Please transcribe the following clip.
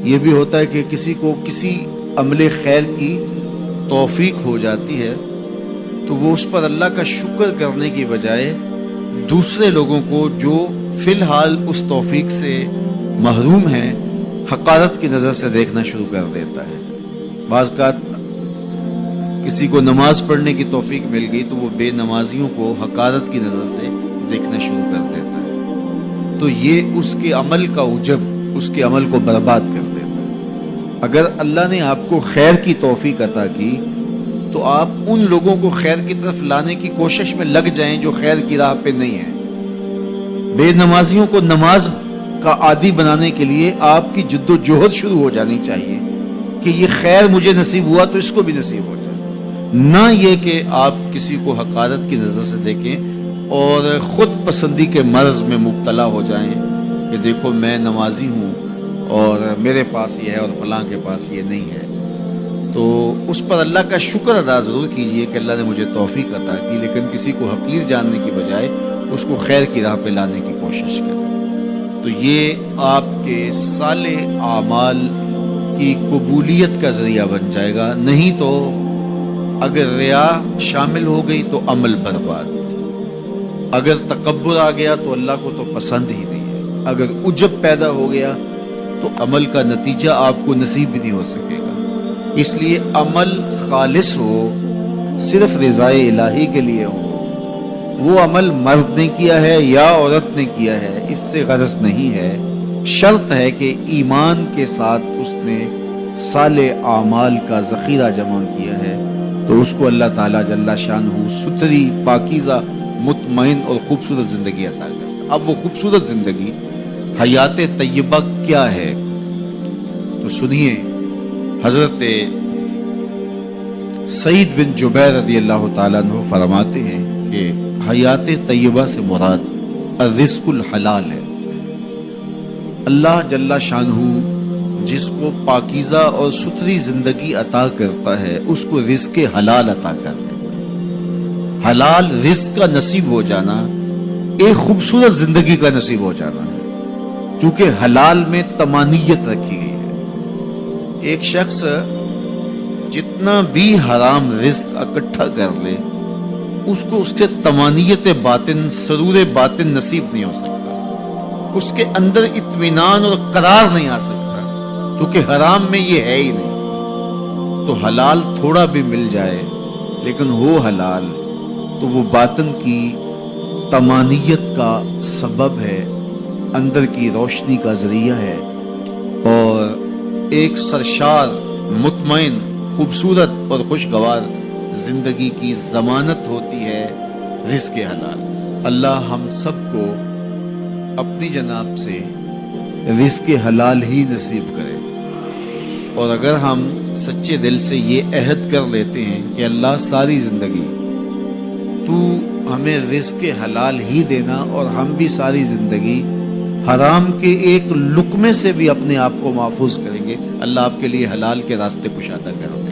یہ بھی ہوتا ہے کہ کسی کو کسی عمل خیر کی توفیق ہو جاتی ہے تو وہ اس پر اللہ کا شکر کرنے کی بجائے دوسرے لوگوں کو جو فی الحال اس توفیق سے محروم ہیں حقارت کی نظر سے دیکھنا شروع کر دیتا ہے۔ بعض اوقات کسی کو نماز پڑھنے کی توفیق مل گئی تو وہ بے نمازیوں کو حقارت کی نظر سے دیکھنا شروع کر دیتا ہے، تو یہ اس کے عمل کا عجب اس کے عمل کو برباد کر دیتا ہے۔ اگر اللہ نے آپ کو خیر کی توفیق عطا کی تو آپ ان لوگوں کو خیر کی طرف لانے کی کوشش میں لگ جائیں جو خیر کی راہ پہ نہیں ہیں۔ بے نمازیوں کو نماز کا عادی بنانے کے لیے آپ کی جد و جہد شروع ہو جانی چاہیے کہ یہ خیر مجھے نصیب ہوا تو اس کو بھی نصیب ہو جائے، نہ یہ کہ آپ کسی کو حقارت کی نظر سے دیکھیں اور خود پسندی کے مرض میں مبتلا ہو جائیں کہ دیکھو میں نمازی ہوں اور میرے پاس یہ ہے اور فلاں کے پاس یہ نہیں ہے۔ تو اس پر اللہ کا شکر ادا ضرور کیجئے کہ اللہ نے مجھے توفیق عطا کی، لیکن کسی کو حقیر جاننے کی بجائے اس کو خیر کی راہ پہ لانے کی کوشش کریں، تو یہ آپ کے صالح اعمال کی قبولیت کا ذریعہ بن جائے گا۔ نہیں تو اگر ریا شامل ہو گئی تو عمل برباد، اگر تکبر آ گیا تو اللہ کو تو پسند ہی نہیں ہے، اگر عجب پیدا ہو گیا تو عمل کا نتیجہ آپ کو نصیب بھی نہیں ہو سکے گا۔ اس لیے عمل خالص ہو، صرف رضائے الہی کے لیے ہو، وہ عمل مرد نے کیا ہے یا عورت نے کیا ہے اس سے غرض نہیں ہے، شرط ہے کہ ایمان کے ساتھ اس نے صالح اعمال کا ذخیرہ جمع کیا ہے تو اس کو اللہ تعالیٰ جل شانہ ستھری پاکیزہ مطمئن اور خوبصورت زندگی عطا کرتا۔ اب وہ خوبصورت زندگی حیات طیبہ کیا ہے تو سنیے، حضرت سعید بن جبیر رضی اللہ تعالیٰ عنہ فرماتے ہیں کہ حیات طیبہ سے مراد الرزق الحلال ہے۔ اللہ جل شانہ جس کو پاکیزہ اور ستھری زندگی عطا کرتا ہے اس کو رزق حلال عطا کر دیتا ہے۔ حلال رزق کا نصیب ہو جانا ایک خوبصورت زندگی کا نصیب ہو جانا ہے، کیونکہ حلال میں طمانیت رکھی گئی ہے۔ ایک شخص جتنا بھی حرام رزق اکٹھا کر لے اس کو اس سے طمانیت باطن، سرور باطن نصیب نہیں ہو سکتا، اس کے اندر اطمینان اور قرار نہیں آ سکتا، کیونکہ حرام میں یہ ہے ہی نہیں۔ تو حلال تھوڑا بھی مل جائے لیکن ہو حلال تو وہ باطن کی طمانیت کا سبب ہے، اندر کی روشنی کا ذریعہ ہے، اور ایک سرشار مطمئن خوبصورت اور خوشگوار زندگی کی ضمانت ہوتی ہے رزق حلال۔ اللہ ہم سب کو اپنی جناب سے رزق حلال ہی نصیب کرے، اور اگر ہم سچے دل سے یہ عہد کر لیتے ہیں کہ اللہ ساری زندگی تو ہمیں رزق حلال ہی دینا اور ہم بھی ساری زندگی حرام کے ایک لقمے سے بھی اپنے آپ کو محفوظ کریں گے، اللہ آپ کے لیے حلال کے راستے کشادہ کرے۔